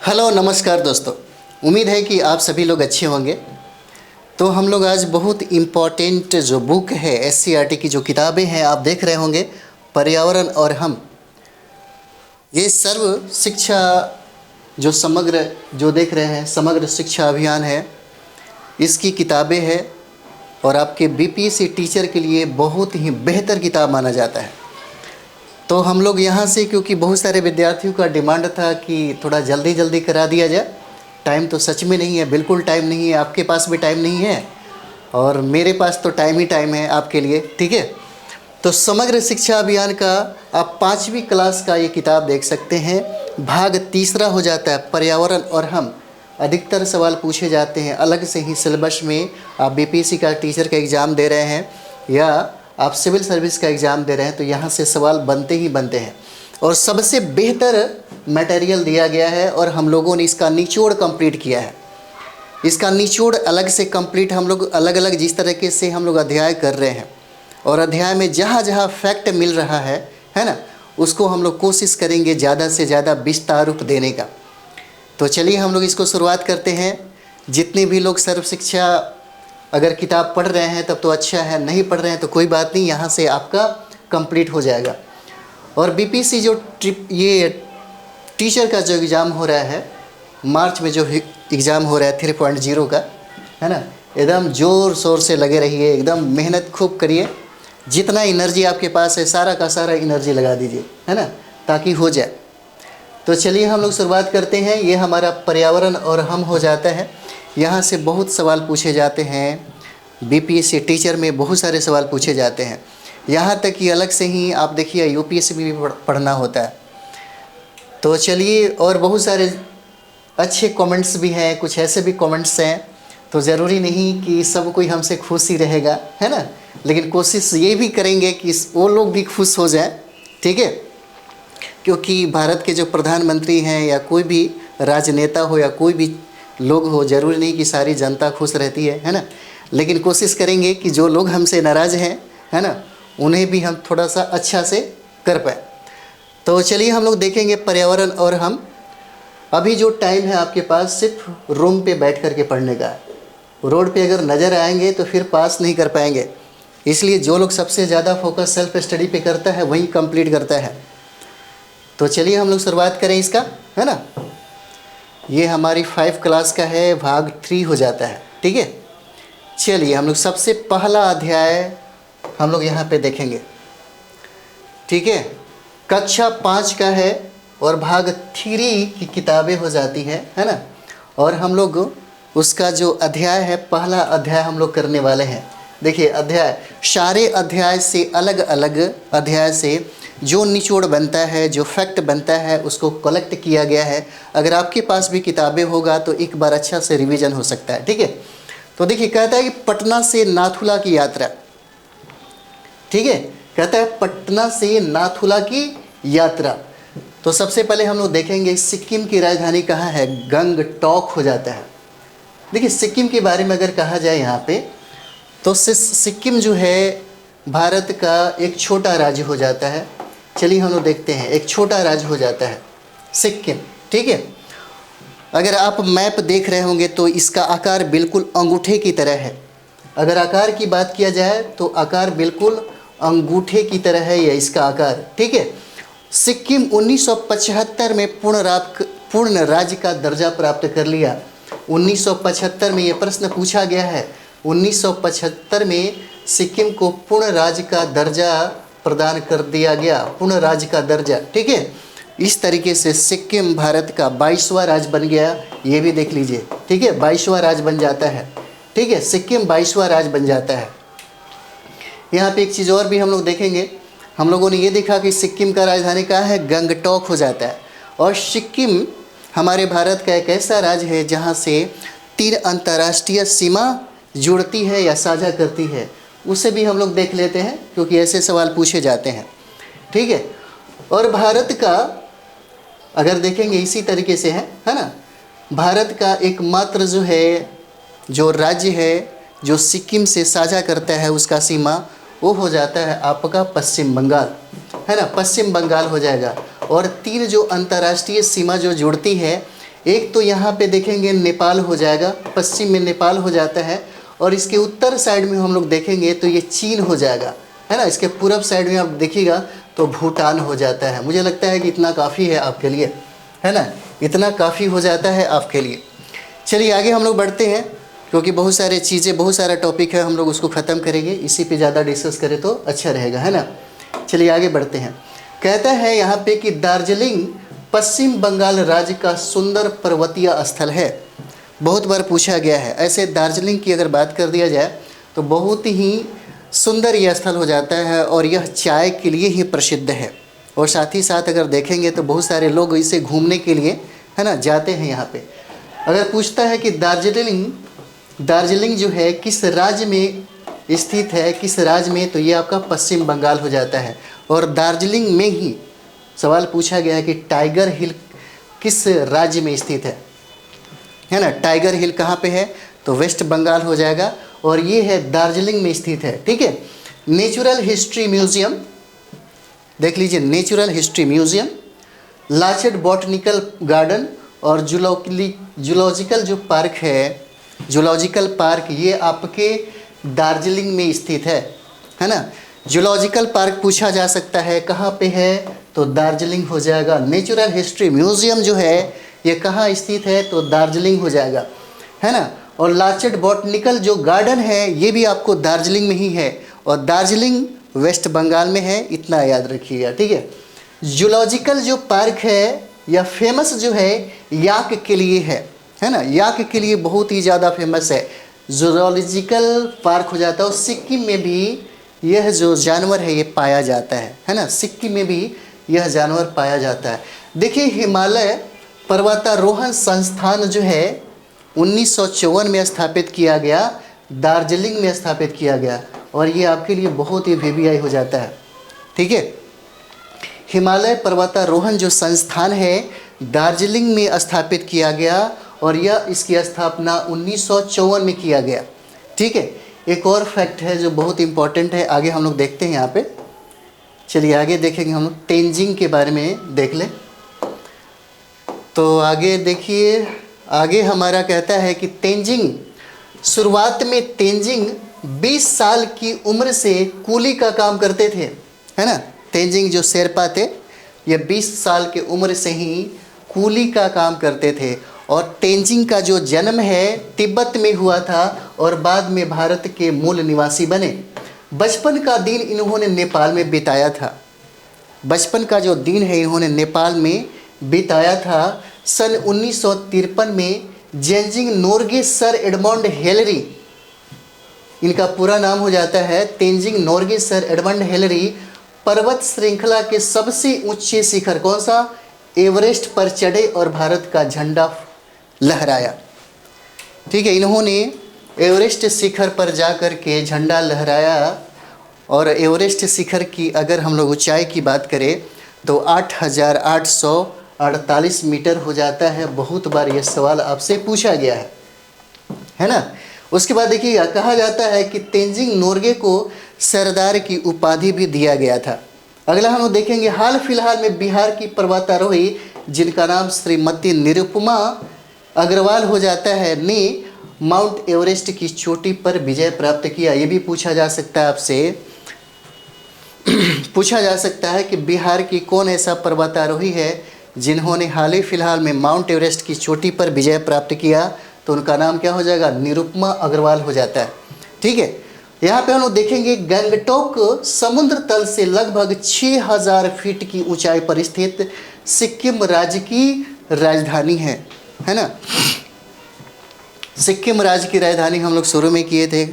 Hello नमस्कार दोस्तों। उम्मीद है कि आप सभी लोग अच्छे होंगे। तो हम लोग आज बहुत इम्पॉर्टेंट जो बुक है एससीईआरटी की जो किताबें हैं आप देख रहे होंगे, पर्यावरण और हम, ये सर्व शिक्षा जो समग्र जो देख रहे हैं समग्र शिक्षा अभियान है, इसकी किताबें हैं और आपके बीपीएससी टीचर के लिए बहुत ही बेहतर किताब माना जाता है। तो हम लोग यहाँ से, क्योंकि बहुत सारे विद्यार्थियों का डिमांड था कि थोड़ा जल्दी जल्दी करा दिया जाए, टाइम तो सच में नहीं है, बिल्कुल टाइम नहीं है, आपके पास भी टाइम नहीं है और मेरे पास तो टाइम ही टाइम है आपके लिए, ठीक है। तो समग्र शिक्षा अभियान का आप 5वीं क्लास का ये किताब देख सकते हैं। भाग तीसरा हो जाता है पर्यावरण और हम। अधिकतर सवाल पूछे जाते हैं अलग से ही सिलेबस में। आप बीपीएससी का टीचर का एग्ज़ाम दे रहे हैं या आप सिविल सर्विस का एग्ज़ाम दे रहे हैं तो यहाँ से सवाल बनते ही बनते हैं और सबसे बेहतर मटेरियल दिया गया है और हम लोगों ने इसका निचोड़ कंप्लीट किया है। इसका निचोड़ अलग से कंप्लीट हम लोग अलग अलग जिस तरीके से हम लोग अध्याय कर रहे हैं और अध्याय में जहाँ जहाँ फैक्ट मिल रहा है ना, उसको हम लोग कोशिश करेंगे ज़्यादा से ज़्यादा विस्तार रूप देने का। तो चलिए हम लोग इसको शुरुआत करते हैं। जितने भी लोग सर्व शिक्षा अगर किताब पढ़ रहे हैं तब तो अच्छा है, नहीं पढ़ रहे हैं तो कोई बात नहीं, यहाँ से आपका कंप्लीट हो जाएगा। और बीपीएससी जो ये टीचर का जो एग्ज़ाम हो रहा है, मार्च में जो एग्ज़ाम हो रहा है 3.0 का, है ना, एकदम ज़ोर शोर से लगे रहिए, एकदम मेहनत खूब करिए। जितना एनर्जी आपके पास है सारा का सारा एनर्जी लगा दीजिए, है ना, ताकि हो जाए। तो चलिए हम लोग शुरुआत करते हैं। ये हमारा पर्यावरण और हम हो जाता है। यहाँ से बहुत सवाल पूछे जाते हैं, बीपीएससी टीचर में बहुत सारे सवाल पूछे जाते हैं। यहाँ तक कि अलग से ही आप देखिए यूपीएससी में भी पढ़ना होता है। तो चलिए, और बहुत सारे अच्छे कमेंट्स भी हैं, कुछ ऐसे भी कमेंट्स हैं, तो ज़रूरी नहीं कि सब कोई हमसे खुश ही रहेगा, है ना, लेकिन कोशिश ये भी करेंगे कि वो लोग भी खुश हो जाएं, ठीक है। क्योंकि भारत के जो प्रधानमंत्री हैं या कोई भी राजनेता हो या कोई भी लोग हो, ज़रूरी नहीं कि सारी जनता खुश रहती है ना, लेकिन कोशिश करेंगे कि जो लोग हमसे नाराज़ हैं, है ना, उन्हें भी हम थोड़ा सा अच्छा से कर पाए। तो चलिए हम लोग देखेंगे पर्यावरण और हम। अभी जो टाइम है आपके पास सिर्फ रूम पे बैठ कर के पढ़ने का है। रोड पे अगर नज़र आएंगे तो फिर पास नहीं कर पाएंगे, इसलिए जो लोग सबसे ज़्यादा फोकस सेल्फ स्टडी पे करता है वही कंप्लीट करता है। तो चलिए हम लोग शुरुआत करें इसका, है ना। ये हमारी 5 क्लास का है, भाग 3 हो जाता है, ठीक है। चलिए हम लोग सबसे पहला अध्याय हम लोग यहाँ पे देखेंगे, ठीक है। कक्षा 5 का है और भाग 3 की किताबें हो जाती है ना। और हम लोग उसका जो अध्याय है, पहला अध्याय हम लोग करने वाले हैं। देखिए अध्याय, सारे अध्याय से अलग अलग अध्याय से जो निचोड़ बनता है, जो फैक्ट बनता है, उसको कलेक्ट किया गया है। अगर आपके पास भी किताबें होगा तो एक बार अच्छा से रिवीजन हो सकता है, ठीक है। तो देखिए कहता है कि पटना से नाथुला की यात्रा, ठीक है, कहता है पटना से नाथुला की यात्रा। तो सबसे पहले हम लोग देखेंगे सिक्किम की राजधानी कहाँ है, गंगटोक हो जाता है। देखिए सिक्किम के बारे में अगर कहा जाए यहाँ पे, तो सिक्किम जो है भारत का एक छोटा राज्य हो जाता है। चलिए हम लोग देखते हैं, एक छोटा राज्य हो जाता है सिक्किम, ठीक है। अगर आप मैप देख रहे होंगे तो इसका आकार बिल्कुल अंगूठे की तरह है। अगर आकार की बात किया जाए तो आकार बिल्कुल अंगूठे की तरह है यह इसका आकार, ठीक है। सिक्किम 1975 में पूर्ण राज्य का दर्जा प्राप्त कर लिया। 1975 में ये प्रश्न पूछा गया है। 1975 में सिक्किम को पूर्ण राज्य का दर्जा प्रदान कर दिया गया, पूर्ण राज्य का दर्जा, ठीक है। इस तरीके से सिक्किम भारत का 22वां राज्य बन गया। ये भी देख लीजिए, ठीक है, 22वां राज्य बन जाता है, ठीक है। सिक्किम 22वां राज्य बन जाता है। यहाँ पे एक चीज़ और भी हम लोग देखेंगे। हम लोगों ने ये देखा कि सिक्किम का राजधानी कहाँ है, गंगटोक हो जाता है। और सिक्किम हमारे भारत का एक ऐसा राज्य है जहाँ से 3 अंतर्राष्ट्रीय सीमा जुड़ती है या साझा करती है। उसे भी हम लोग देख लेते हैं क्योंकि ऐसे सवाल पूछे जाते हैं, ठीक है। और भारत का अगर देखेंगे इसी तरीके से है ना, भारत का एकमात्र जो है, जो राज्य है जो सिक्किम से साझा करता है उसका सीमा, वो हो जाता है आपका पश्चिम बंगाल, है ना, पश्चिम बंगाल हो जाएगा। और 3 जो अंतर्राष्ट्रीय सीमा जो जुड़ती है, एक तो यहाँ पे देखेंगे नेपाल हो जाएगा, पश्चिम में नेपाल हो जाता है, और इसके उत्तर साइड में हम लोग देखेंगे तो ये चीन हो जाएगा, है ना। इसके पूरब साइड में आप देखिएगा तो भूटान हो जाता है। मुझे लगता है कि इतना काफ़ी है आपके लिए, है ना, इतना काफ़ी हो जाता है आपके लिए। चलिए आगे हम लोग बढ़ते हैं, क्योंकि बहुत सारे चीज़ें, बहुत सारा टॉपिक है, हम लोग उसको ख़त्म करेंगे, इसी पे ज़्यादा डिस्कस करें तो अच्छा रहेगा, है ना। चलिए आगे बढ़ते हैं। कहता है यहाँ पे कि दार्जिलिंग पश्चिम बंगाल राज्य का सुंदर पर्वतीय स्थल है। बहुत बार पूछा गया है। ऐसे दार्जिलिंग की अगर बात कर दिया जाए तो बहुत ही सुंदर यह स्थल हो जाता है, और यह चाय के लिए ही प्रसिद्ध है। और साथ ही साथ अगर देखेंगे तो बहुत सारे लोग इसे घूमने के लिए, है ना, जाते हैं यहाँ पे। अगर पूछता है कि दार्जिलिंग जो है किस राज्य में स्थित है, किस राज्य में, तो ये आपका पश्चिम बंगाल हो जाता है। और दार्जिलिंग में ही सवाल पूछा गया है कि टाइगर हिल किस राज्य में स्थित है ना। टाइगर हिल कहाँ पे है, तो वेस्ट बंगाल हो जाएगा, और ये है दार्जिलिंग में स्थित है, ठीक है। नेचुरल हिस्ट्री म्यूजियम देख लीजिए, नेचुरल हिस्ट्री म्यूजियम, लाचेट बॉटनिकल गार्डन और जूलॉजिकल जो पार्क है, जूलॉजिकल पार्क, ये आपके दार्जिलिंग में स्थित है ना। जूलॉजिकल पार्क पूछा जा सकता है कहाँ पे है, तो दार्जिलिंग हो जाएगा। नेचुरल हिस्ट्री म्यूजियम जो है ये कहाँ स्थित है, तो दार्जिलिंग हो जाएगा, है ना। और लाचेट बॉटनिकल जो गार्डन है ये भी आपको दार्जिलिंग में ही है, और दार्जिलिंग वेस्ट बंगाल में है, इतना याद रखिएगा, ठीक है। जूलॉजिकल जो पार्क है या फेमस जो है याक के लिए है ना, याक के लिए बहुत ही ज़्यादा फेमस है। जूलॉजिकल पार्क हो जाता है, और सिक्किम में भी यह जो जानवर है ये पाया जाता है ना, सिक्किम में भी यह जानवर पाया जाता है। देखिए हिमालय पर्वतारोहण संस्थान जो है 1954 में स्थापित किया गया, दार्जिलिंग में स्थापित किया गया, और ये आपके लिए बहुत ही वीवीआई हो जाता है, ठीक है। हिमालय पर्वतारोहण जो संस्थान है दार्जिलिंग में स्थापित किया गया, और यह इसकी स्थापना 1954 में किया गया, ठीक है। एक और फैक्ट है जो बहुत इंपॉर्टेंट है, आगे हम लोग देखते हैं यहाँ पे। चलिए आगे देखेंगे हम लोग, तेंजिंग के बारे में देख लें। तो आगे देखिए, आगे हमारा कहता है कि तेंजिंग, शुरुआत में तेंजिंग 20 साल की उम्र से कूली का काम करते थे, है ना। तेंजिंग जो शेरपा थे ये 20 साल की उम्र से ही कूली का काम करते थे। और तेंजिंग का जो जन्म है तिब्बत में हुआ था, और बाद में भारत के मूल निवासी बने। बचपन का दिन इन्होंने नेपाल में बिताया था, बचपन का जो दिन है इन्होंने नेपाल में बिताया था। सन 1953 में जेंजिंग नोर्गे सर एडमंड हिलरी, इनका पूरा नाम हो जाता है Tenzing Norgay sir Edmund Hillary, पर्वत श्रृंखला के सबसे ऊंचे शिखर कौन सा, एवरेस्ट पर चढ़े और भारत का झंडा लहराया, ठीक है। इन्होंने एवरेस्ट शिखर पर जाकर के झंडा लहराया, और एवरेस्ट शिखर की अगर हम लोग ऊंचाई की बात करें तो 8,848 मीटर हो जाता है। बहुत बार यह सवाल आपसे पूछा गया है ना। उसके बाद देखिए कहा जाता है कि तेंजिंग नोर्गे को सरदार की उपाधि भी दिया गया था। अगला हम लोग देखेंगे, हाल फिलहाल में बिहार की पर्वतारोही जिनका नाम श्रीमती निरुपमा अग्रवाल हो जाता है, ने माउंट एवरेस्ट की चोटी पर विजय प्राप्त किया। ये भी पूछा जा सकता है आपसे, पूछा जा सकता है कि बिहार की कौन ऐसा पर्वतारोही है जिन्होंने हाल ही फिलहाल में माउंट एवरेस्ट की चोटी पर विजय प्राप्त किया, तो उनका नाम क्या हो जाएगा, निरुपमा अग्रवाल हो जाता है, ठीक है। यहाँ पे हम लोग देखेंगे गंगटोक समुद्र तल से लगभग 6000 फीट की ऊंचाई पर स्थित सिक्किम राज्य की राजधानी है ना। सिक्किम राज्य की राजधानी हम लोग शुरू में किए थे,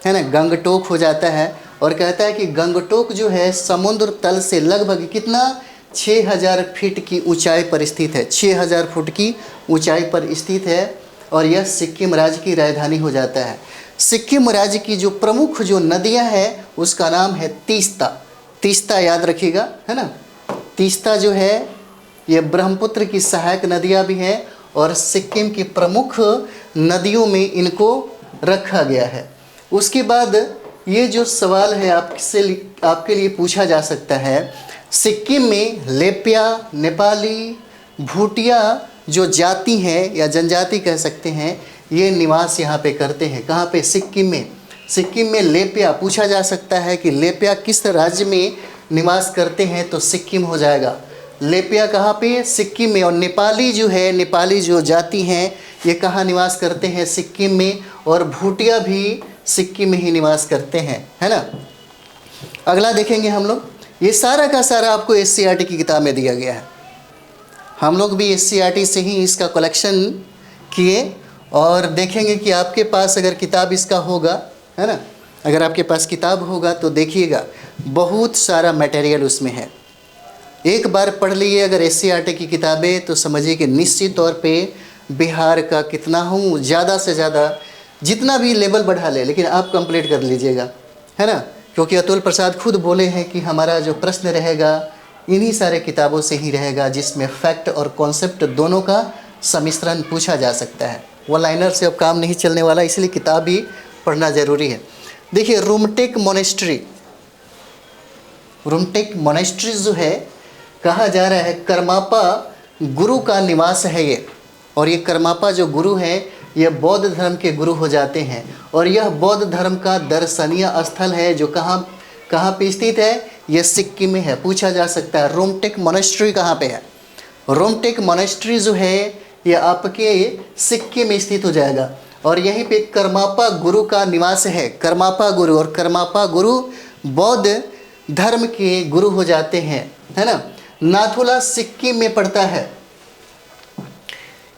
है ना, गंगटोक हो जाता है। और कहता है कि गंगटोक जो है समुद्र तल से लगभग कितना, 6000 फीट की ऊंचाई पर स्थित है, 6000 फुट की ऊंचाई पर स्थित है, और यह सिक्किम राज्य की राजधानी हो जाता है। सिक्किम राज्य की जो प्रमुख जो नदियां हैं उसका नाम है तीस्ता, तीस्ता याद रखिएगा, है ना। तीस्ता जो है ये ब्रह्मपुत्र की सहायक नदियां भी हैं, और सिक्किम की प्रमुख नदियों में इनको रखा गया है। उसके बाद ये जो सवाल है आपके लिए पूछा जा सकता है, सिक्किम में लेप्या, नेपाली, भूटिया जो जाति हैं या जनजाति कह सकते हैं, ये निवास यहाँ पे करते हैं। कहाँ पे? सिक्किम में। सिक्किम में लेप्या पूछा जा सकता है कि लेप्या किस राज्य में निवास करते हैं, तो सिक्किम हो जाएगा। लेप्या कहाँ पे? सिक्किम में। और नेपाली जो है, नेपाली जो जाति हैं, ये कहाँ निवास करते हैं? सिक्किम में। और भूटिया भी सिक्किम में ही निवास करते हैं, है ना। अगला देखेंगे हम लोग। ये सारा का सारा आपको SCERT की किताब में दिया गया है। हम लोग भी SCERT से ही इसका कलेक्शन किए, और देखेंगे कि आपके पास अगर किताब इसका होगा, है ना, अगर आपके पास किताब होगा तो देखिएगा बहुत सारा मटेरियल उसमें है। एक बार पढ़ लिए अगर SCERT की किताबें, तो समझिए कि निश्चित तौर पे बिहार का कितना हूँ, ज़्यादा से ज़्यादा जितना भी लेवल बढ़ा ले, लेकिन आप कंप्लीट कर लीजिएगा, है ना। क्योंकि अतुल प्रसाद खुद बोले हैं कि हमारा जो प्रश्न रहेगा इन्हीं सारे किताबों से ही रहेगा, जिसमें फैक्ट और कॉन्सेप्ट दोनों का सम्मिश्रण पूछा जा सकता है। वन लाइनर से अब काम नहीं चलने वाला, इसलिए किताब भी पढ़ना ज़रूरी है। देखिए, रूमटेक मोनेस्ट्री जो है, कहा जा रहा है करमापा गुरु का निवास है ये। और ये करमापा जो गुरु है, ये बौद्ध धर्म के गुरु हो जाते हैं। और यह बौद्ध धर्म का दर्शनीय स्थल है, जो कहाँ पे स्थित है? यह सिक्किम में है। पूछा जा सकता है रूमटेक मोनेस्ट्री कहाँ पे है। रूमटेक मोनेस्ट्री जो है, ये आपके सिक्किम में स्थित हो जाएगा। और यहीं पे करमापा गुरु का निवास है। करमापा गुरु, और करमापा गुरु बौद्ध धर्म के गुरु हो जाते हैं, है ना। नाथुला सिक्किम में पड़ता है।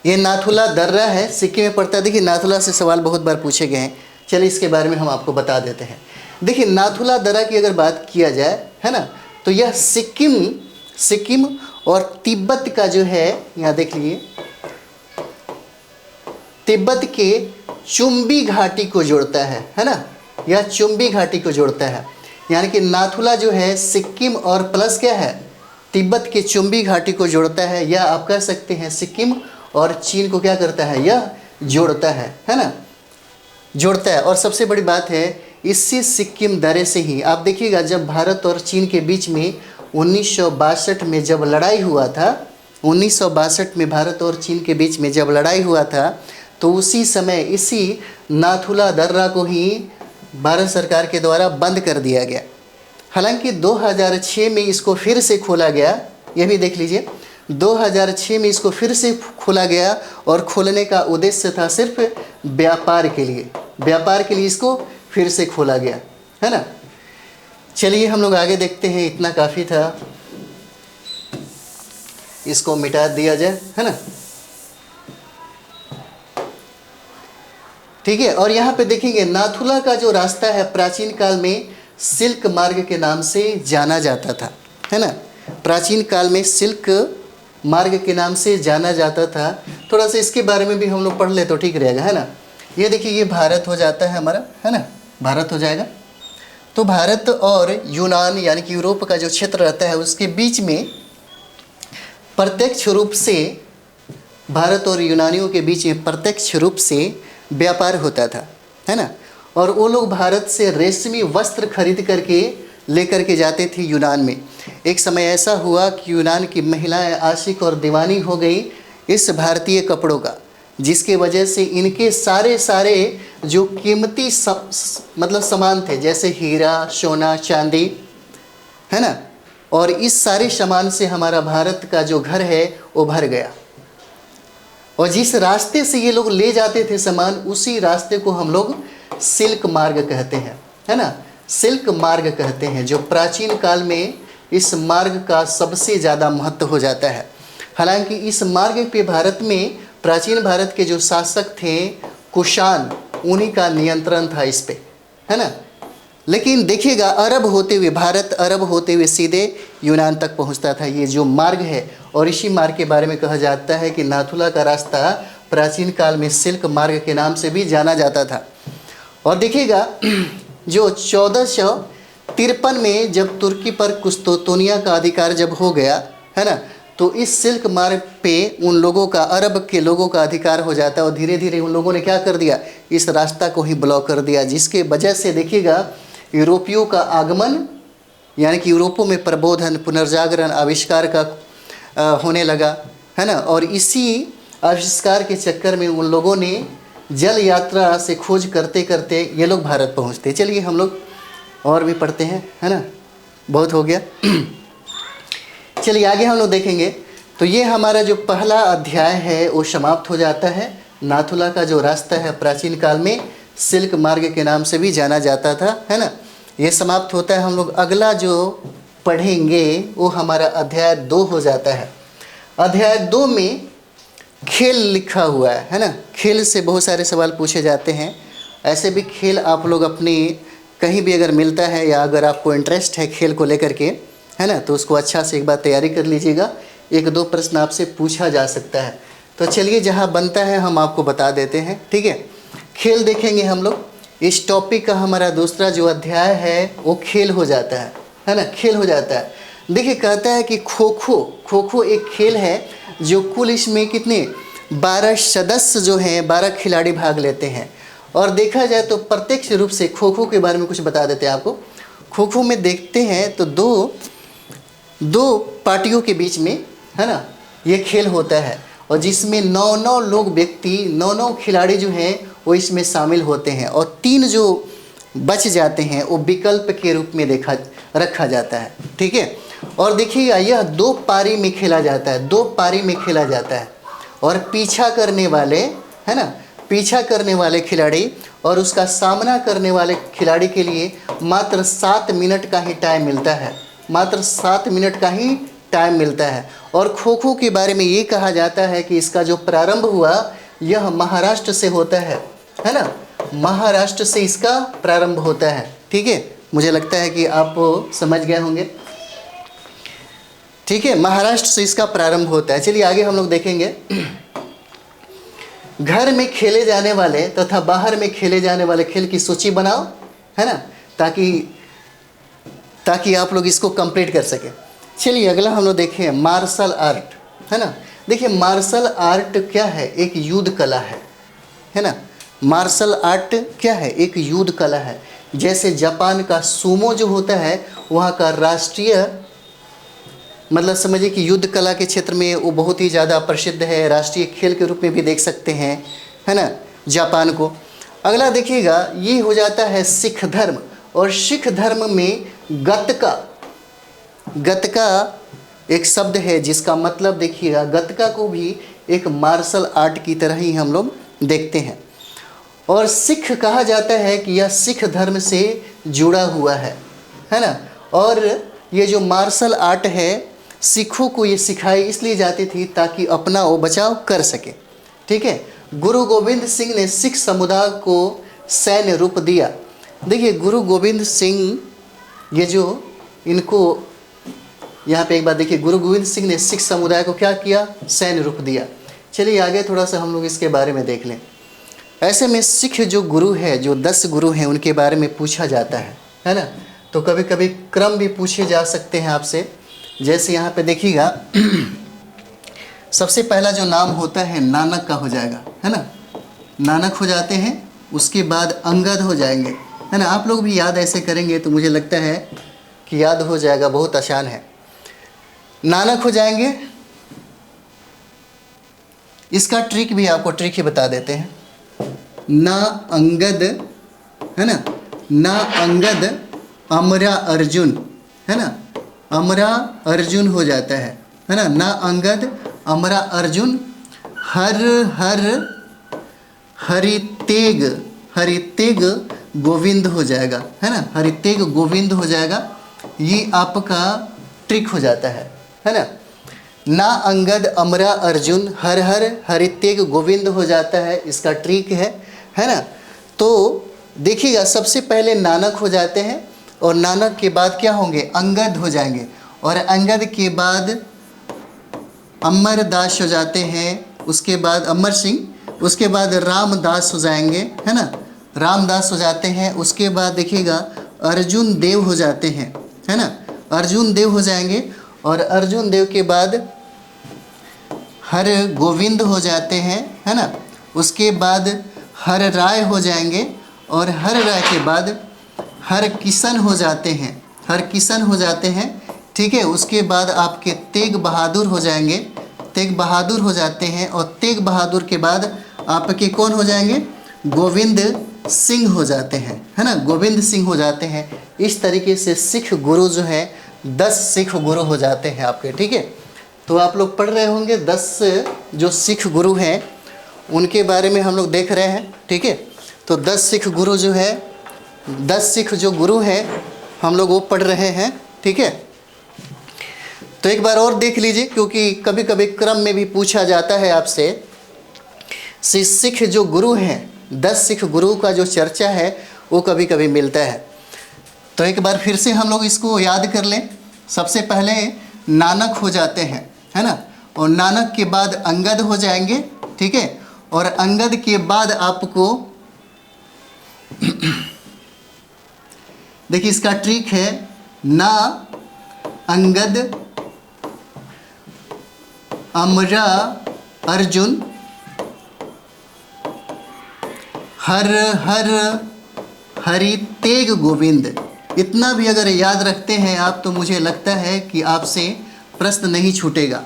ये नाथुला दर्रा है, सिक्किम में पड़ता है। देखिए, नाथुला से सवाल बहुत बार पूछे गए हैं, चलिए इसके बारे में हम आपको बता देते हैं। देखिए, नाथुला दर्रा की अगर बात किया जाए, है ना, तो यह सिक्किम और तिब्बत का जो है, यहाँ देख लीजिए, तिब्बत के चुम्बी घाटी को जोड़ता है ना। यह चुम्बी घाटी को जोड़ता है, यानी कि नाथुला जो है सिक्किम और प्लस क्या है, तिब्बत के चुम्बी घाटी को जोड़ता है। या आप कह सकते हैं सिक्किम और चीन को क्या करता है, यह जोड़ता है ना, जोड़ता है। और सबसे बड़ी बात है, इसी सिक्किम दर्रे से ही आप देखिएगा, जब भारत और चीन के बीच में 1962 में जब लड़ाई हुआ था, 1962 में भारत और चीन के बीच में जब लड़ाई हुआ था, तो उसी समय इसी नाथुला दर्रा को ही भारत सरकार के द्वारा बंद कर दिया गया। हालांकि 2006 में इसको फिर से खोला गया, यह भी देख लीजिए, 2006 में इसको फिर से खोला गया। और खोलने का उद्देश्य था सिर्फ व्यापार के लिए इसको फिर से खोला गया, है ना। चलिए हम लोग आगे देखते हैं, इतना काफ़ी था, इसको मिटा दिया जाए, है ना। ठीक है। और यहाँ पे देखेंगे, नाथुला का जो रास्ता है प्राचीन काल में सिल्क मार्ग के नाम से जाना जाता था, है ना। प्राचीन काल में सिल्क मार्ग के नाम से जाना जाता था। थोड़ा सा इसके बारे में भी हम लोग पढ़ ले तो ठीक रहेगा, है ना। ये देखिए, ये भारत हो जाता है हमारा, है ना, भारत हो जाएगा। तो भारत और यूनान यानी कि यूरोप का जो क्षेत्र रहता है, उसके बीच में प्रत्यक्ष रूप से, भारत और यूनानियों के बीच में प्रत्यक्ष रूप से व्यापार होता था, है ना। और वो लोग भारत से रेशमी वस्त्र खरीद करके लेकर के जाते थे यूनान में। एक समय ऐसा हुआ कि यूनान की महिलाएं आशिक और दीवानी हो गई इस भारतीय कपड़ों का, जिसके वजह से इनके सारे जो कीमती मतलब सामान थे, जैसे हीरा, सोना, चांदी, है ना, और इस सारे सामान से हमारा भारत का जो घर है वो भर गया। और जिस रास्ते से ये लोग ले जाते थे सामान, उसी रास्ते को हम लोग सिल्क मार्ग कहते हैं, है ना, सिल्क मार्ग कहते हैं, जो प्राचीन काल में इस मार्ग का सबसे ज़्यादा महत्व हो जाता है। हालांकि इस मार्ग पे भारत में प्राचीन भारत के जो शासक थे कुषाण, उन्हीं का नियंत्रण था इस पे, है ना। लेकिन देखिएगा, अरब होते हुए, भारत अरब होते हुए सीधे यूनान तक पहुंचता था ये जो मार्ग है। और इसी मार्ग के बारे में कहा जाता है कि नाथुला का रास्ता प्राचीन काल में सिल्क मार्ग के नाम से भी जाना जाता था। और देखिएगा, जो 1453 में जब तुर्की पर कुस्तुतुनिया का अधिकार जब हो गया, है ना, तो इस सिल्क मार्ग पे उन लोगों का, अरब के लोगों का अधिकार हो जाता है। और धीरे धीरे उन लोगों ने क्या कर दिया, इस रास्ता को ही ब्लॉक कर दिया, जिसके वजह से देखिएगा यूरोपियों का आगमन, यानी कि यूरोपों में प्रबोधन, पुनर्जागरण, आविष्कार का होने लगा, है ना। और इसी आविष्कार के चक्कर में उन लोगों ने जल यात्रा से खोज करते करते ये लोग भारत पहुंचते। चलिए हम लोग और भी पढ़ते हैं, है ना, बहुत हो गया। चलिए आगे हम लोग देखेंगे। तो ये हमारा जो पहला अध्याय है वो समाप्त हो जाता है। नाथुला का जो रास्ता है प्राचीन काल में सिल्क मार्ग के नाम से भी जाना जाता था, है ना, ये समाप्त होता है। हम लोग अगला जो पढ़ेंगे वो हमारा अध्याय 2 हो जाता है। अध्याय 2 में खेल लिखा हुआ है ना। खेल से बहुत सारे सवाल पूछे जाते हैं। ऐसे भी खेल आप लोग अपनी कहीं भी अगर मिलता है या अगर आपको इंटरेस्ट है खेल को लेकर के, है ना, तो उसको अच्छा से एक बार तैयारी कर लीजिएगा। 1-2 प्रश्न आपसे पूछा जा सकता है। तो चलिए जहाँ बनता है हम आपको बता देते हैं, ठीक है। खेल देखेंगे हम लोग। इस टॉपिक का हमारा दूसरा जो अध्याय है वो खेल हो जाता है ना, खेल हो जाता है। देखिए कहता है कि खो खो एक खेल है जो कुल इसमें कितने 12 सदस्य जो हैं 12 खिलाड़ी भाग लेते हैं। और देखा जाए तो प्रत्यक्ष रूप से खो खो के बारे में कुछ बता देते हैं आपको। खो खो में देखते हैं तो दो पार्टियों के बीच में, है ना, ये खेल होता है और जिसमें 9 लोग व्यक्ति 9 खिलाड़ी जो हैं वो इसमें शामिल होते हैं और 3 जो बच जाते हैं वो विकल्प के रूप में रखा जाता है, ठीक है। और देखिएगा यह 2 पारी में खेला जाता है, 2 पारी में खेला जाता है। और पीछा करने वाले, है ना, पीछा करने वाले खिलाड़ी और उसका सामना करने वाले खिलाड़ी के लिए मात्र 7 मिनट का ही टाइम मिलता है, मात्र 7 मिनट का ही टाइम मिलता है। और खो खो के बारे में ये कहा जाता है कि इसका जो प्रारंभ हुआ यह महाराष्ट्र से होता है ना, महाराष्ट्र से इसका प्रारंभ होता है, ठीक है। मुझे लगता है कि आप समझ गए होंगे, ठीक है। महाराष्ट्र से इसका प्रारंभ होता है। चलिए आगे हम लोग देखेंगे। घर में खेले जाने वाले तथा बाहर में खेले जाने वाले खेल की सूची बनाओ, है ना, ताकि आप लोग इसको कंप्लीट कर सके। चलिए अगला हम लोग देखें मार्शल आर्ट, है ना। देखिए मार्शल आर्ट क्या है, एक युद्ध कला है ना। मार्शल आर्ट क्या है, एक युद्ध कला है। जैसे जापान का सूमो जो होता है वहाँ का राष्ट्रीय, मतलब समझिए कि युद्ध कला के क्षेत्र में वो बहुत ही ज़्यादा प्रसिद्ध है, राष्ट्रीय खेल के रूप में भी देख सकते हैं, है ना, जापान को। अगला देखिएगा ये हो जाता है सिख धर्म। और सिख धर्म में गतका एक शब्द है जिसका मतलब देखिएगा गतका को भी एक मार्शल आर्ट की तरह ही हम लोग देखते हैं। और सिख कहा जाता है कि यह सिख धर्म से जुड़ा हुआ है ना। और ये जो मार्शल आर्ट है सिखों को ये सिखाई इसलिए जाती थी ताकि अपना वो बचाव कर सके, ठीक है। गुरु गोविंद सिंह ने सिख समुदाय को सैन्य रूप दिया। देखिए गुरु गोविंद सिंह ये जो इनको यहाँ पे एक बात देखिए, गुरु गोविंद सिंह ने सिख समुदाय को क्या किया, सैन्य रूप दिया। चलिए आगे थोड़ा सा हम लोग इसके बारे में देख लें। ऐसे में सिख जो गुरु है, जो 10 गुरु हैं उनके बारे में पूछा जाता है ना। तो कभी कभी क्रम भी पूछे जा सकते हैं आपसे। जैसे यहाँ पे देखिएगा सबसे पहला जो नाम होता है नानक का हो जाएगा, है ना, नानक हो जाते हैं। उसके बाद अंगद हो जाएंगे, है ना। आप लोग भी याद ऐसे करेंगे तो मुझे लगता है कि याद हो जाएगा, बहुत आसान है। नानक हो जाएंगे। इसका ट्रिक भी आपको ट्रिक ही बता देते हैं। ना अंगद, है ना, ना अंगद अमरा अर्जुन, है ना, अमरा अर्जुन हो जाता है ना। ना अंगद अमरा अर्जुन हरितेग गोविंद हो जाएगा, है ना, हरितेग गोविंद हो जाएगा। ये आपका ट्रिक हो जाता है ना। ना अंगद अमरा अर्जुन हरितेग गोविंद हो जाता है, इसका ट्रिक है ना। तो देखिएगा सबसे पहले नानक हो जाते हैं और नानक के बाद क्या होंगे, अंगद हो जाएंगे। और अंगद के बाद अमरदास हो जाते हैं, उसके बाद अमर सिंह, उसके बाद रामदास हो जाएंगे, है ना, रामदास हो जाते हैं। उसके बाद देखिएगा अर्जुन देव हो जाते हैं, है ना, अर्जुन देव हो जाएंगे। और अर्जुन देव के बाद हर गोविंद हो जाते हैं, है ना। उसके बाद हर राय हो जाएंगे और हर राय के बाद हर किशन हो जाते हैं, हर किशन हो जाते हैं, ठीक है। उसके बाद आपके तेग बहादुर हो जाएंगे, तेग बहादुर हो जाते हैं, और तेग बहादुर के बाद आपके कौन हो जाएंगे, गोविंद सिंह हो जाते हैं, है ना, गोविंद सिंह हो जाते हैं। इस तरीके से सिख गुरु जो है 10 सिख गुरु हो जाते हैं आपके, ठीक है। तो आप लोग पढ़ रहे होंगे 10 जो सिख गुरु हैं उनके बारे में हम लोग देख रहे हैं, ठीक है। तो 10 सिख गुरु जो है, 10 सिख जो गुरु हैं हम लोग वो पढ़ रहे हैं, ठीक है। तो एक बार और देख लीजिए, क्योंकि कभी कभी क्रम में भी पूछा जाता है आपसे, सिख जो गुरु हैं 10 सिख गुरु का जो चर्चा है वो कभी कभी मिलता है। तो एक बार फिर से हम लोग इसको याद कर लें। सबसे पहले नानक हो जाते हैं, है ना, और नानक के बाद अंगद हो जाएंगे, ठीक है। और अंगद के बाद आपको देखिए इसका ट्रिक है, ना अंगद अमरा अर्जुन हर हर हरि तेग गोविंद। इतना भी अगर याद रखते हैं आप तो मुझे लगता है कि आपसे प्रश्न नहीं छूटेगा।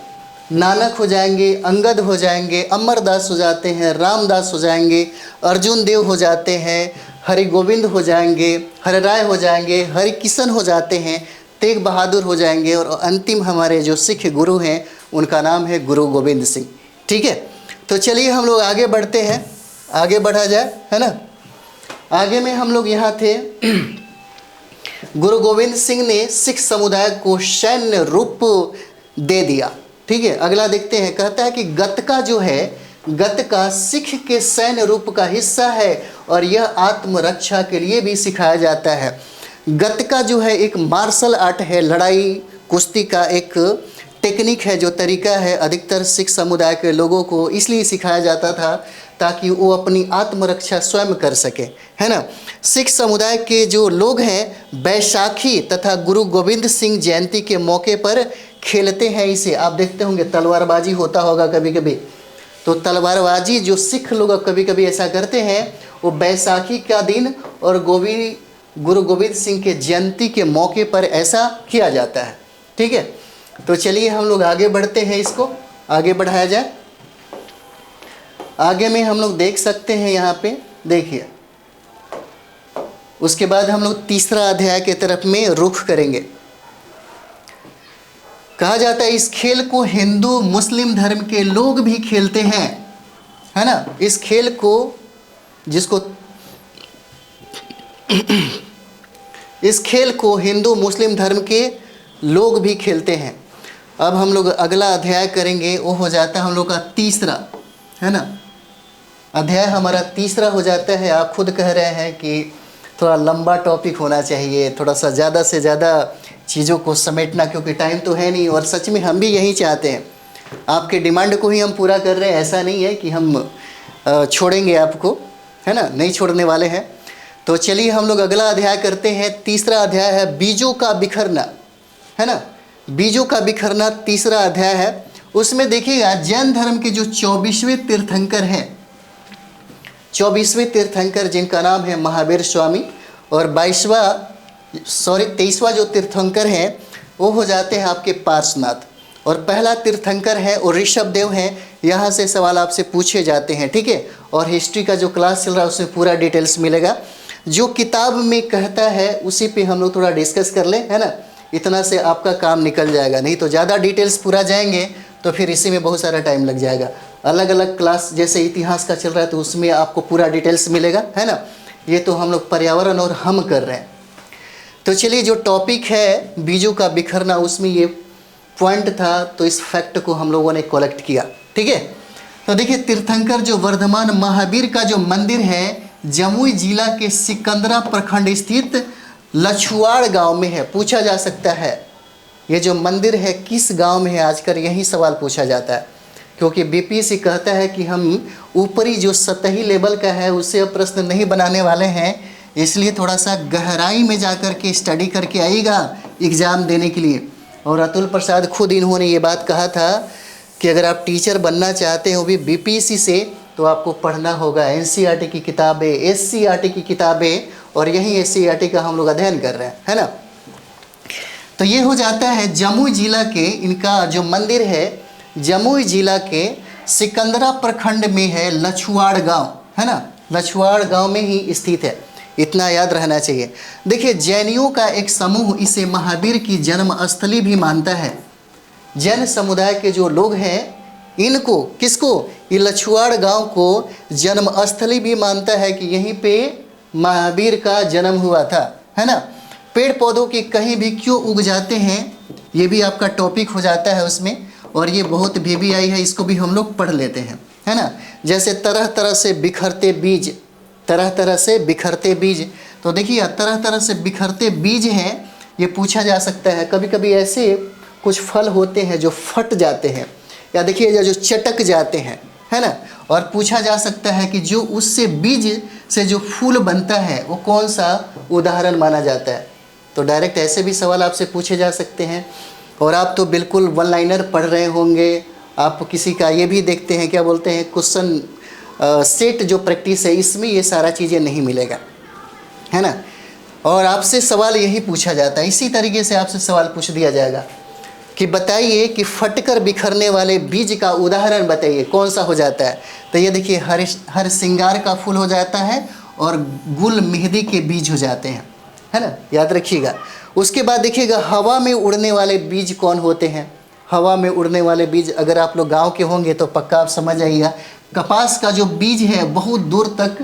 नानक हो जाएंगे, अंगद हो जाएंगे, अमरदास हो जाते हैं, रामदास हो जाएंगे, अर्जुन देव हो जाते हैं, हरि गोविंद हो जाएंगे, हर राय हो जाएंगे, हरि किशन हो जाते हैं, तेग बहादुर हो जाएंगे, और अंतिम हमारे जो सिख गुरु हैं उनका नाम है गुरु गोविंद सिंह, ठीक है। तो चलिए हम लोग आगे बढ़ते हैं, आगे बढ़ा जाए, है ना। आगे में हम लोग यहाँ थे, गुरु गोविंद सिंह ने सिख समुदाय को सैन्य रूप दे दिया, ठीक है। अगला देखते हैं, कहता है कि गतका जो है, गतका सिख के सैन्य रूप का हिस्सा है और यह आत्मरक्षा के लिए भी सिखाया जाता है। गतका जो है एक मार्शल आर्ट है, लड़ाई कुश्ती का एक टेक्निक है, जो तरीका है, अधिकतर सिख समुदाय के लोगों को इसलिए सिखाया जाता था ताकि वो अपनी आत्मरक्षा स्वयं कर सके, है ना। सिख समुदाय के जो लोग हैं बैसाखी तथा गुरु गोविंद सिंह जयंती के मौके पर खेलते हैं इसे। आप देखते होंगे तलवारबाजी होता होगा कभी कभी, तो तलवारबाजी जो सिख लोग कभी कभी ऐसा करते हैं, वो बैसाखी का दिन और गुरु गोविंद सिंह के जयंती के मौके पर ऐसा किया जाता है, ठीक है। तो चलिए हम लोग आगे बढ़ते हैं, इसको आगे बढ़ाया जाए। आगे में हम लोग देख सकते हैं, यहाँ पे देखिए, उसके बाद हम लोग तीसरा अध्याय के तरफ में रुख करेंगे। कहा जाता है इस खेल को हिंदू मुस्लिम धर्म के लोग भी खेलते हैं, है ना। इस खेल को जिसको इस खेल को हिंदू मुस्लिम धर्म के लोग भी खेलते हैं। अब हम लोग अगला अध्याय करेंगे, वो हो जाता है हम लोग का तीसरा, है ना। अध्याय हमारा तीसरा हो जाता है। आप खुद कह रहे हैं कि थोड़ा लंबा टॉपिक होना चाहिए, थोड़ा सा ज़्यादा से ज़्यादा चीज़ों को समेटना, क्योंकि टाइम तो है नहीं, और सच में हम भी यही चाहते हैं, आपके डिमांड को ही हम पूरा कर रहे हैं। ऐसा नहीं है कि हम छोड़ेंगे आपको, है ना, नहीं छोड़ने वाले हैं। तो चलिए हम लोग अगला अध्याय करते हैं। तीसरा अध्याय है बीजों का बिखरना, है ना। बीजों का बिखरना तीसरा अध्याय है। उसमें देखिएगा जैन धर्म के जो 24वें तीर्थंकर हैं, 24वें तीर्थंकर जिनका नाम है महावीर स्वामी, और 23वां जो तीर्थंकर हैं वो हो जाते हैं आपके पार्श्वनाथ, और पहला तीर्थंकर है और ऋषभ देव हैं। यहाँ से सवाल आपसे पूछे जाते हैं, ठीक है। और हिस्ट्री का जो क्लास चल रहा है उसमें पूरा डिटेल्स मिलेगा। जो किताब में कहता है उसी पे हम लोग थोड़ा डिस्कस कर लें, है ना। इतना से आपका काम निकल जाएगा, नहीं तो ज़्यादा डिटेल्स पूरा जाएंगे तो फिर इसी में बहुत सारा टाइम लग जाएगा। अलग अलग क्लास जैसे इतिहास का चल रहा है तो उसमें आपको पूरा डिटेल्स मिलेगा, है ना। ये तो हम लोग पर्यावरण और हम कर रहे हैं। तो चलिए जो टॉपिक है बीजों का बिखरना, उसमें ये पॉइंट था, तो इस फैक्ट को हम लोगों ने कलेक्ट किया, ठीक है। तो देखिए तीर्थंकर जो वर्धमान महावीर का जो मंदिर है जमुई जिला के सिकंदरा प्रखंड स्थित लछुआड़ गांव में है। पूछा जा सकता है ये जो मंदिर है किस गांव में है, आजकल यही सवाल पूछा जाता है, क्योंकि बीपीएससी कहता है कि हम ऊपरी जो सतही लेवल का है उससे अब प्रश्न नहीं बनाने वाले हैं, इसलिए थोड़ा सा गहराई में जाकर के स्टडी करके आइएगा एग्ज़ाम देने के लिए। और अतुल प्रसाद खुद इन्होंने ये बात कहा था कि अगर आप टीचर बनना चाहते हो भी बीपीएससी से, तो आपको पढ़ना होगा एनसीईआरटी की किताबें, एससीईआरटी की किताबें, और यही एससीईआरटी का हम लोग अध्ययन कर रहे हैं, है ना। तो ये हो जाता है जमुई जिला के, इनका जो मंदिर है जमुई जिला के सिकंदरा प्रखंड में है लछुआड़ गांव, है ना, लछुआड़ गांव में ही स्थित है, इतना याद रहना चाहिए। देखिए जैनियों का एक समूह इसे महावीर की जन्म स्थली भी मानता है। जैन समुदाय के जो लोग हैं इनको, किसको, ये लछुआड़ गांव को जन्म स्थली भी मानता है कि यहीं पे महावीर का जन्म हुआ था, है ना। पेड़ पौधों के कहीं भी क्यों उग जाते हैं, ये भी आपका टॉपिक हो जाता है उसमें, और ये बहुत VVI है, इसको भी हम लोग पढ़ लेते हैं, है ना। जैसे तरह तरह से बिखरते बीज, तरह तरह से बिखरते बीज, तो देखिए तरह तरह से बिखरते बीज हैं, ये पूछा जा सकता है। कभी कभी ऐसे कुछ फल होते हैं जो फट जाते हैं, या देखिए जो चटक जाते हैं, है ना। और पूछा जा सकता है कि जो उससे बीज से जो फूल बनता है वो कौन सा उदाहरण माना जाता है। तो डायरेक्ट ऐसे भी सवाल आपसे पूछे जा सकते हैं। और आप तो बिल्कुल वन लाइनर पढ़ रहे होंगे, आप किसी का ये भी देखते हैं, क्या बोलते हैं, क्वेश्चन सेट जो प्रैक्टिस है, इसमें ये सारा चीज़ें नहीं मिलेगा, है ना। और आपसे सवाल यही पूछा जाता है, इसी तरीके से आपसे सवाल पूछ दिया जाएगा कि बताइए कि फटकर बिखरने वाले बीज का उदाहरण बताइए, कौन सा हो जाता है। तो ये देखिए हर श्रृंगार का फूल हो जाता है, और गुल मेहंदी के बीज हो जाते हैं, है ना, याद रखिएगा। उसके बाद देखिएगा हवा में उड़ने वाले बीज कौन होते हैं। हवा में उड़ने वाले बीज, अगर आप लोग गांव के होंगे तो पक्का आप समझ आइएगा, कपास का जो बीज है बहुत दूर तक,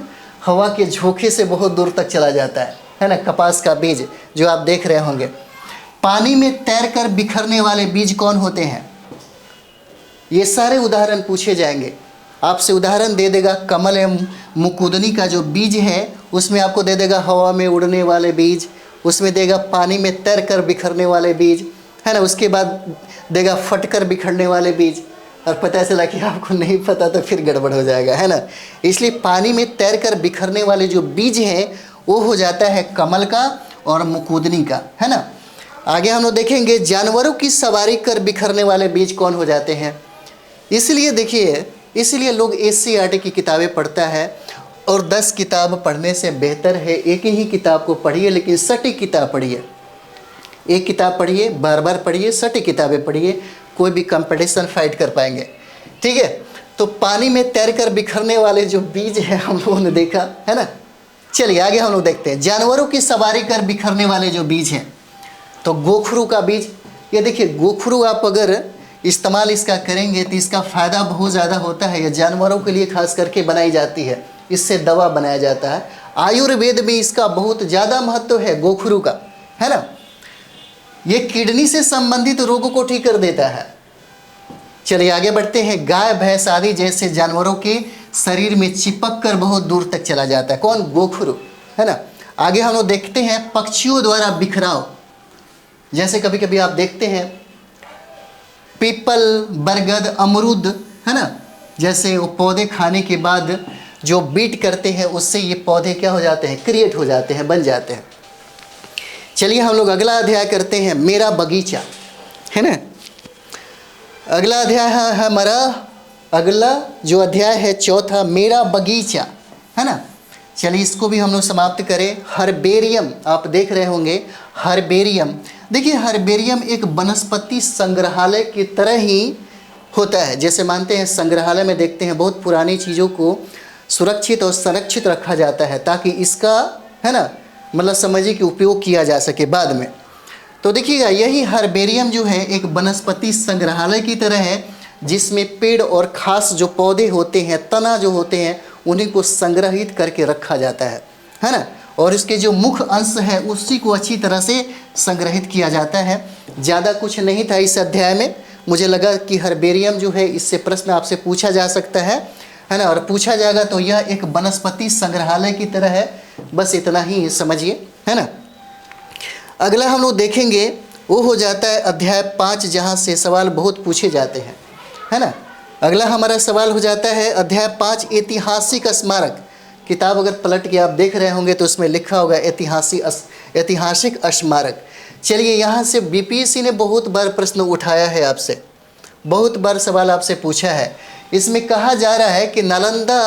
हवा के झोंके से बहुत दूर तक चला जाता है ना, कपास का बीज जो आप देख रहे होंगे। पानी में तैरकर बिखरने वाले बीज कौन होते हैं, ये सारे उदाहरण पूछे जाएंगे। आपसे उदाहरण दे देगा कमल एवं मुकुदनी का जो बीज है, उसमें आपको दे देगा हवा में उड़ने वाले बीज, उसमें देगा पानी में तैरकर बिखरने वाले बीज, है ना। उसके बाद देगा फटकर बिखरने वाले बीज, और पता चला कि आपको नहीं पता तो फिर गड़बड़ हो जाएगा, है ना। इसलिए पानी में तैरकर बिखरने वाले जो बीज हैं वो हो जाता है कमल का और मुकुदनी का, है ना। आगे हम लोग देखेंगे जानवरों की सवारी कर बिखरने वाले बीज कौन हो जाते हैं। इसलिए देखिए, इसलिए लोग SCERT की किताबें पढ़ता है, और 10 किताब पढ़ने से बेहतर है एक ही किताब को पढ़िए, लेकिन सटीक किताब पढ़िए। एक किताब पढ़िए, बार बार पढ़िए, सटीक किताबें पढ़िए, कोई भी कंपटीशन फाइट कर पाएंगे, ठीक है। तो पानी में तैरकर बिखरने वाले जो बीज है हम लोगों ने देखा, है ना। चलिए आगे हम लोग देखते हैं जानवरों की सवारी कर बिखरने वाले जो बीज हैं। तो गोखरू का बीज, ये देखिए गोखरू आप अगर इस्तेमाल इसका करेंगे तो इसका फ़ायदा बहुत ज़्यादा होता है। ये जानवरों के लिए खास करके बनाई जाती है, इससे दवा बनाया जाता है। आयुर्वेद में इसका बहुत ज़्यादा महत्व है गोखरू का, है ना। ये किडनी से संबंधित रोगों को ठीक कर देता है। चलिए आगे बढ़ते हैं। गाय भैंस आदि जैसे जानवरों के शरीर में चिपक कर बहुत दूर तक चला जाता है, कौन, गोखरू, है ना। आगे हम लोग देखते हैं पक्षियों द्वारा बिखराव। जैसे कभी कभी आप देखते हैं पीपल, बरगद, अमरूद, है ना, जैसे वो पौधे खाने के बाद जो बीट करते हैं उससे ये पौधे क्या हो जाते हैं, क्रिएट हो जाते हैं, बन जाते हैं। चलिए हम लोग अगला अध्याय करते हैं, मेरा बगीचा, है ना। अगला अध्याय है हमारा, अगला जो अध्याय है चौथा, मेरा बगीचा, है ना। चलिए इसको भी हम लोग समाप्त करें। हर्बेरियम आप देख रहे होंगे, हर्बेरियम, देखिए हर्बेरियम एक वनस्पति संग्रहालय की तरह ही होता है। जैसे मानते हैं संग्रहालय में देखते हैं बहुत पुरानी चीज़ों को सुरक्षित और संरक्षित रखा जाता है, ताकि इसका, है ना, मतलब समझिए कि उपयोग किया जा सके बाद में। तो देखिएगा यही हर्बेरियम जो है एक वनस्पति संग्रहालय की तरह है, जिसमें पेड़ और खास जो पौधे होते हैं, तना जो होते हैं, उन्हीं को संग्रहित करके रखा जाता है ना। और इसके जो मुख्य अंश है उसी को अच्छी तरह से संग्रहित किया जाता है। ज़्यादा कुछ नहीं था इस अध्याय में, मुझे लगा कि हर्बेरियम जो है इससे प्रश्न आपसे पूछा जा सकता है ना, और पूछा जाएगा तो यह एक वनस्पति संग्रहालय की तरह है, बस इतना ही समझिए, है ना। अगला हम लोग देखेंगे वो हो जाता है अध्याय 5, जहाँ से सवाल बहुत पूछे जाते हैं, है ना। अगला हमारा सवाल हो जाता है अध्याय 5, ऐतिहासिक स्मारक। किताब अगर पलट के आप देख रहे होंगे तो उसमें लिखा होगा ऐतिहासिक स्मारक। चलिए यहाँ से BPSC ने बहुत बार प्रश्न उठाया है आपसे, बहुत बार सवाल आपसे पूछा है। इसमें कहा जा रहा है कि नालंदा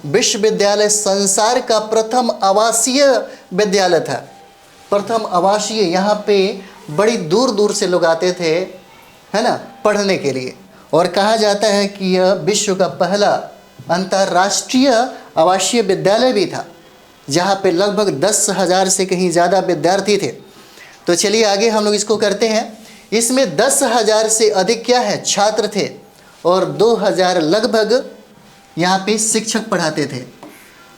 विश्वविद्यालय संसार का प्रथम आवासीय विद्यालय था। प्रथम आवासीय, यहाँ पे बड़ी दूर दूर से लोग आते थे, है ना, पढ़ने के लिए। और कहा जाता है कि यह विश्व का पहला अंतर्राष्ट्रीय आवासीय विद्यालय भी था, जहाँ पे लगभग 10,000 से कहीं ज़्यादा विद्यार्थी थे। तो चलिए आगे हम लोग इसको करते हैं। इसमें 10,000 से अधिक क्या है छात्र थे और 2,000 लगभग यहाँ पे शिक्षक पढ़ाते थे।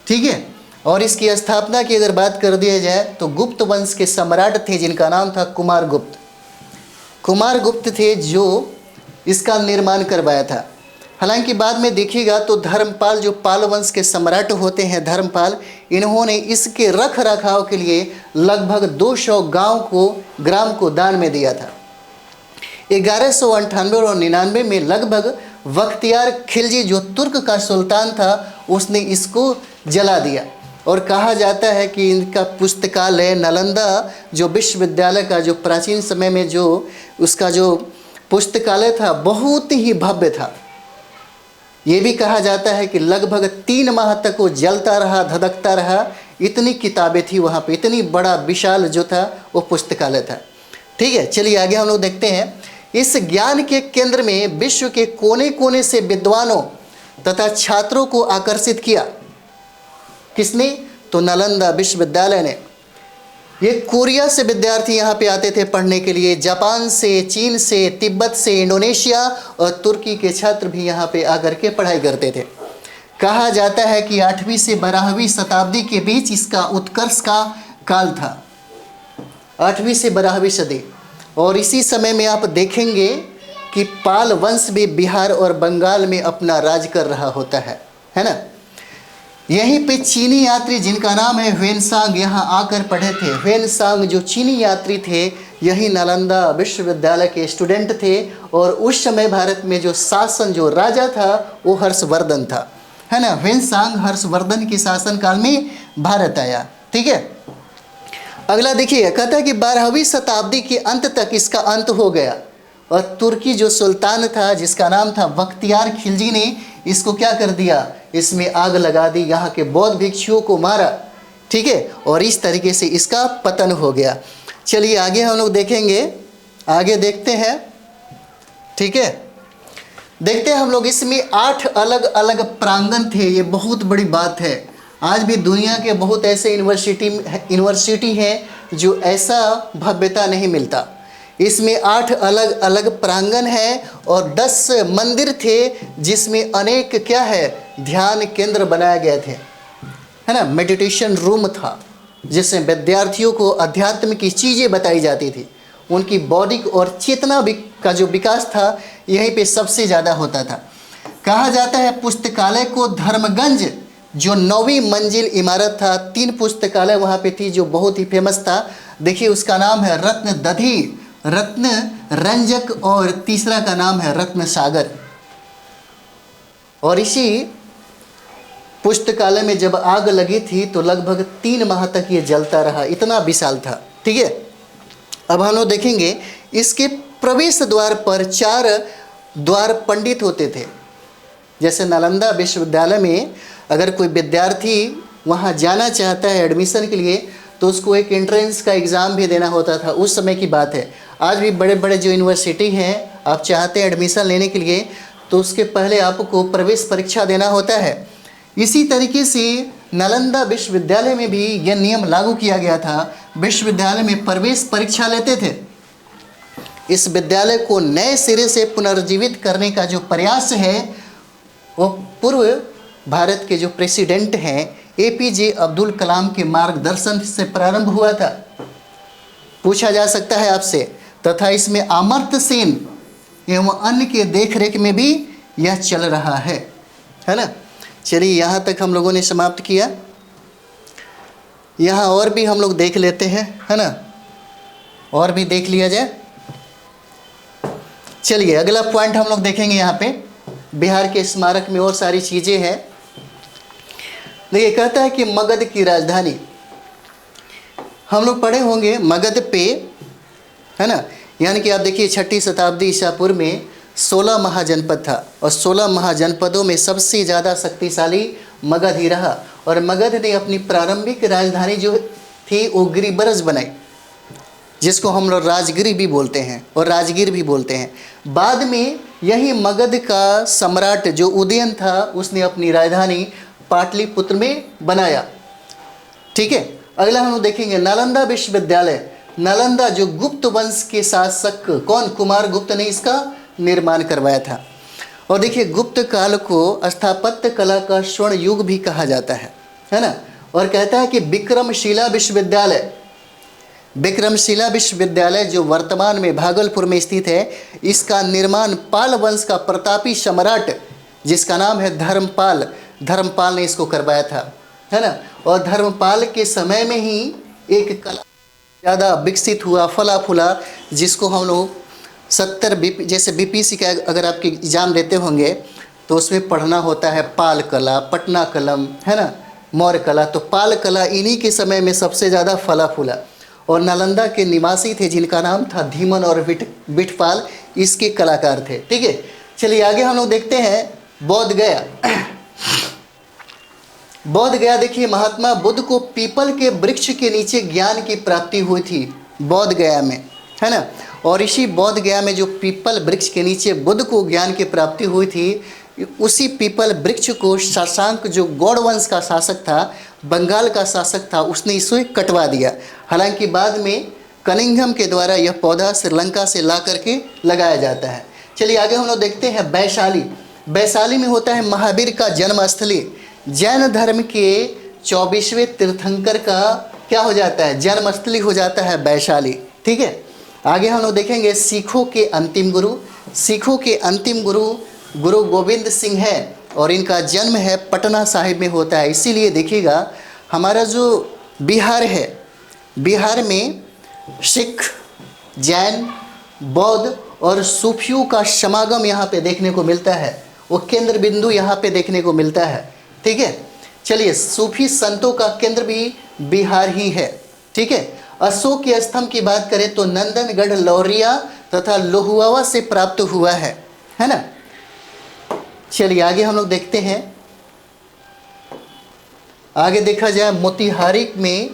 ठीक है। और इसकी स्थापना की अगर बात कर दिया जाए तो गुप्त वंश के सम्राट थे जिनका नाम था कुमारगुप्त। कुमारगुप्त थे जो इसका निर्माण करवाया था। हालांकि बाद में देखिएगा तो धर्मपाल, जो पाल वंश के सम्राट होते हैं धर्मपाल, इन्होंने इसके रख रखाव के लिए लगभग 200 ग्राम को दान में दिया था। 1198 और 99 में लगभग बख्तियार खिलजी जो तुर्क का सुल्तान था उसने इसको जला दिया। और कहा जाता है कि इनका पुस्तकालय नालंदा जो विश्वविद्यालय का जो प्राचीन समय में जो उसका जो पुस्तकालय था बहुत ही भव्य था। ये भी कहा जाता है कि लगभग 3 माह तक वो जलता रहा, धधकता रहा, इतनी किताबें थी वहाँ पे, इतनी बड़ा विशाल जो था वो पुस्तकालय था। ठीक है, चलिए आगे हम लोग देखते हैं। इस ज्ञान के केंद्र में विश्व के कोने कोने से विद्वानों तथा छात्रों को आकर्षित किया। किसने? तो नालंदा विश्वविद्यालय ने। ये कोरिया से विद्यार्थी यहाँ पे आते थे पढ़ने के लिए, जापान से, चीन से, तिब्बत से, इंडोनेशिया और तुर्की के छात्र भी यहाँ पे आकर के पढ़ाई करते थे। कहा जाता है कि 8वीं से 12वीं शताब्दी के बीच इसका उत्कर्ष का काल था। 8वीं से 12वीं सदी। और इसी समय में आप देखेंगे कि पाल वंश भी बिहार और बंगाल में अपना राज कर रहा होता है ना। यहीं पे चीनी यात्री जिनका नाम है ह्वेनसांग यहाँ आकर पढ़े थे। ह्वेनसांग जो चीनी यात्री थे यही नालंदा विश्वविद्यालय के स्टूडेंट थे। और उस समय भारत में जो शासन जो राजा था वो हर्षवर्धन था, है ना। ह्वेनसांग हर्षवर्धन के शासन काल में भारत आया। ठीक है। अगला देखिए, कहता है कि 12वीं शताब्दी के अंत तक इसका अंत हो गया और तुर्की जो सुल्तान था जिसका नाम था बख्तियार खिलजी ने इसको क्या कर दिया, इसमें आग लगा दी, यहाँ के बौद्ध भिक्षुओं को मारा। ठीक है। और इस तरीके से इसका पतन हो गया। चलिए आगे हम लोग देखेंगे, आगे देखते हैं। ठीक है, देखते हैं हम लोग। इसमें 8 अलग अलग प्रांगण थे। ये बहुत बड़ी बात है। आज भी दुनिया के बहुत ऐसे यूनिवर्सिटी हैं जो ऐसा भव्यता नहीं मिलता। इसमें 8 अलग अलग प्रांगण हैं और 10 मंदिर थे जिसमें अनेक क्या है ध्यान केंद्र बनाए गए थे, है ना। मेडिटेशन रूम था जिसमें विद्यार्थियों को अध्यात्म की चीज़ें बताई जाती थी। उनकी बौद्धिक और चेतना का जो विकास था यहीं पे सबसे ज़्यादा होता था। कहा जाता है पुस्तकालय को धर्मगंज जो 9वीं मंजिल इमारत था, 3 पुस्तकालय वहाँ पे थी जो बहुत ही फेमस था। देखिए उसका नाम है रत्न दधी, रत्न रंजक और तीसरा का नाम है रत्न सागर। और इसी पुस्तकालय में जब आग लगी थी तो लगभग 3 माह तक ये जलता रहा, इतना विशाल था। ठीक है। अब हम लोग देखेंगे इसके प्रवेश द्वार पर 4 द्वार पंडित होते थे। जैसे नालंदा विश्वविद्यालय में अगर कोई विद्यार्थी वहाँ जाना चाहता है एडमिशन के लिए तो उसको एक एंट्रेंस का एग्ज़ाम भी देना होता था। उस समय की बात है। आज भी बड़े बड़े जो यूनिवर्सिटी हैं, आप चाहते हैं एडमिशन लेने के लिए तो उसके पहले आपको प्रवेश परीक्षा देना होता है। इसी तरीके से नालंदा विश्वविद्यालय में भी यह नियम लागू किया गया था। विश्वविद्यालय में प्रवेश परीक्षा लेते थे। इस विद्यालय को नए सिरे से पुनर्जीवित करने का जो प्रयास है वो पूर्व भारत के जो प्रेसिडेंट हैं APJ अब्दुल कलाम के मार्गदर्शन से प्रारंभ हुआ था। पूछा जा सकता है आपसे। तथा इसमें अमर्त्य सेन एवं अन्य के देखरेख में भी यह चल रहा है ना। चलिए यहाँ तक हम लोगों ने समाप्त किया। यहाँ और भी हम लोग देख लेते हैं, है ना, और भी देख लिया जाए। चलिए अगला पॉइंट हम लोग देखेंगे। यहाँ पे बिहार के स्मारक में और सारी चीज़ें हैं। देखिए कहता है कि मगध की राजधानी, हम लोग पढ़े होंगे मगध पे, है ना। यानी कि आप देखिए 6ठी शताब्दी ईसा पूर्व में 16 महाजनपद था और 16 महाजनपदों में सबसे ज़्यादा शक्तिशाली मगध ही रहा। और मगध ने अपनी प्रारंभिक राजधानी जो थी वो गिरिब्रज बनाई। जिसको हम लोग राजगिर भी बोलते हैं और राजगीर भी बोलते हैं। बाद में यही मगध का सम्राट जो उदयन था उसने अपनी राजधानी पाटलिपुत्र में बनाया। ठीक है, अगला हम लोग देखेंगे नालंदा विश्वविद्यालय। नालंदा जो गुप्त वंश के शासक कौन, कुमार गुप्त ने इसका निर्माण करवाया था। और देखिए गुप्त काल को स्थापत्य कला का स्वर्ण युग भी कहा जाता है ना। और कहता है कि विक्रमशिला विश्वविद्यालय, विक्रमशिला विश्वविद्यालय जो वर्तमान में भागलपुर में स्थित है, इसका निर्माण पाल वंश का प्रतापी सम्राट जिसका नाम है धर्मपाल, धर्मपाल ने इसको करवाया था, है ना। और धर्मपाल के समय में ही एक कला ज़्यादा विकसित हुआ, फला फूला, जिसको हम लोग 70 जैसे बीपीएससी का अगर आपके एग्जाम देते होंगे तो उसमें पढ़ना होता है पाल कला, पटना कलम, है ना, मौर्य कला। तो पाल कला इन्हीं के समय में सबसे ज़्यादा फला फूला। और नालंदा के निवासी थे जिनका नाम था धीमन और विठपाल, इसके कलाकार थे। ठीक है, चलिए आगे हम लोग देखते हैं बोध गया। बोध गया देखिए महात्मा बुद्ध को पीपल के वृक्ष के नीचे ज्ञान की प्राप्ति हुई थी बोध गया में, है ना। और इसी बोध गया में जो पीपल वृक्ष के नीचे बुद्ध को ज्ञान की प्राप्ति हुई थी, उसी पीपल वृक्ष को शशांक जो गौड़ वंश का शासक था, बंगाल का शासक था, उसने इसे कटवा दिया। हालांकि बाद में कनिंघम के द्वारा यह पौधा श्रीलंका से ला करके लगाया जाता है। चलिए आगे हम लोग देखते हैं वैशाली। वैशाली में होता है महावीर का जन्मस्थली। जैन धर्म के 24वें तीर्थंकर का क्या हो जाता है, जन्मस्थली हो जाता है वैशाली। ठीक है, आगे हम लोग देखेंगे सिखों के अंतिम गुरु। सिखों के अंतिम गुरु गुरु गोविंद सिंह है और इनका जन्म है पटना साहिब में होता है। इसीलिए देखिएगा हमारा जो बिहार है, बिहार में सिख, जैन, बौद्ध और सूफियों का समागम यहाँ पे देखने को मिलता है, वो केंद्र बिंदु यहाँ पे देखने को मिलता है। ठीक है, चलिए सूफी संतों का केंद्र भी बिहार ही है। ठीक है, अशोक के स्तंभ की बात करें तो नंदनगढ़, लौरिया तथा लोहुआवा से प्राप्त हुआ है ना। चलिए आगे हम लोग देखते हैं। आगे देखा जाए मोतिहारी में,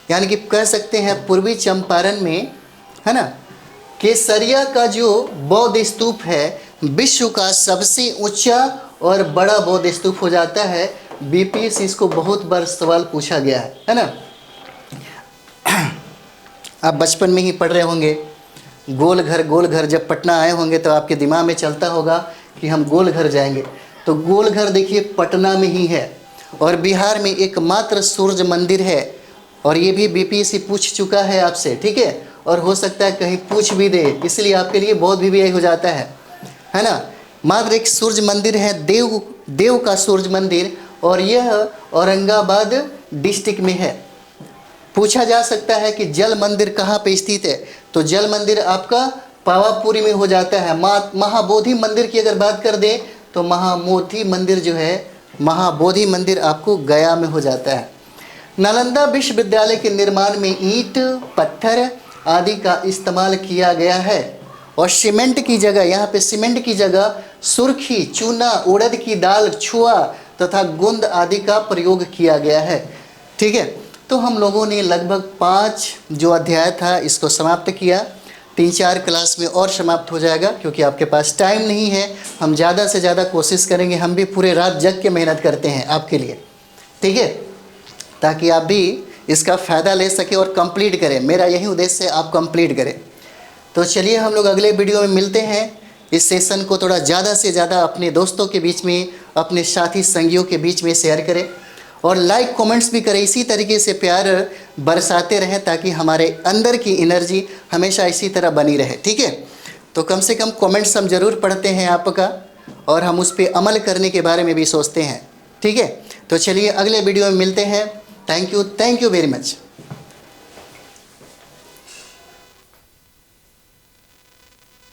यानी कि कह सकते हैं पूर्वी चंपारण में, है ना, केसरिया का जो बौद्ध स्तूप है विश्व का सबसे ऊंचा और बड़ा बौद्ध स्तूप हो जाता है। बीपीएससी इसको बहुत बार सवाल पूछा गया है ना। आप बचपन में ही पढ़ रहे होंगे गोल घर, जब पटना आए होंगे तो आपके दिमाग में चलता होगा कि हम गोल घर जाएंगे। तो गोल घर देखिए पटना में ही है और बिहार में एकमात्र सूर्य मंदिर है। और ये भी बीपीएससी पूछ चुका है आपसे। ठीक है, और हो सकता है कहीं पूछ भी दे, इसलिए आपके लिए बहुत भी हो जाता है ना। मात्र एक सूर्य मंदिर है, देव का सूर्य मंदिर, और यह औरंगाबाद डिस्ट्रिक्ट में है। पूछा जा सकता है कि जल मंदिर कहाँ पे स्थित है, तो जल मंदिर आपका पावापुरी में हो जाता है। महाबोधि मंदिर की अगर बात कर दें तो महाबोधि मंदिर जो है, महाबोधि मंदिर आपको गया में हो जाता है। नालंदा विश्वविद्यालय के निर्माण में ईंट, पत्थर आदि का इस्तेमाल किया गया है और सीमेंट की जगह, यहाँ पे सीमेंट की जगह सुर्खी, चूना, उड़द की दाल, छुआ तथा गुंद आदि का प्रयोग किया गया है। ठीक है, तो हम लोगों ने लगभग 5 जो अध्याय था इसको समाप्त किया। 3-4 क्लास में और समाप्त हो जाएगा क्योंकि आपके पास टाइम नहीं है। हम ज़्यादा से ज़्यादा कोशिश करेंगे, हम भी पूरे रात जग के मेहनत करते हैं आपके लिए। ठीक है, ताकि आप भी इसका फ़ायदा ले सके और कंप्लीट करें। मेरा यही उद्देश्य है, आप कंप्लीट करें। तो चलिए हम लोग अगले वीडियो में मिलते हैं। इस सेशन को थोड़ा ज़्यादा से ज़्यादा अपने दोस्तों के बीच में, अपने साथी संगियों के बीच में शेयर करें और लाइक कमेंट्स भी करें। इसी तरीके से प्यार बरसाते रहें ताकि हमारे अंदर की एनर्जी हमेशा इसी तरह बनी रहे। ठीक है, तो कम से कम कमेंट्स हम ज़रूर पढ़ते हैं आपका और हम उस पर अमल करने के बारे में भी सोचते हैं। ठीक है, तो चलिए अगले वीडियो में मिलते हैं। Thank you very much.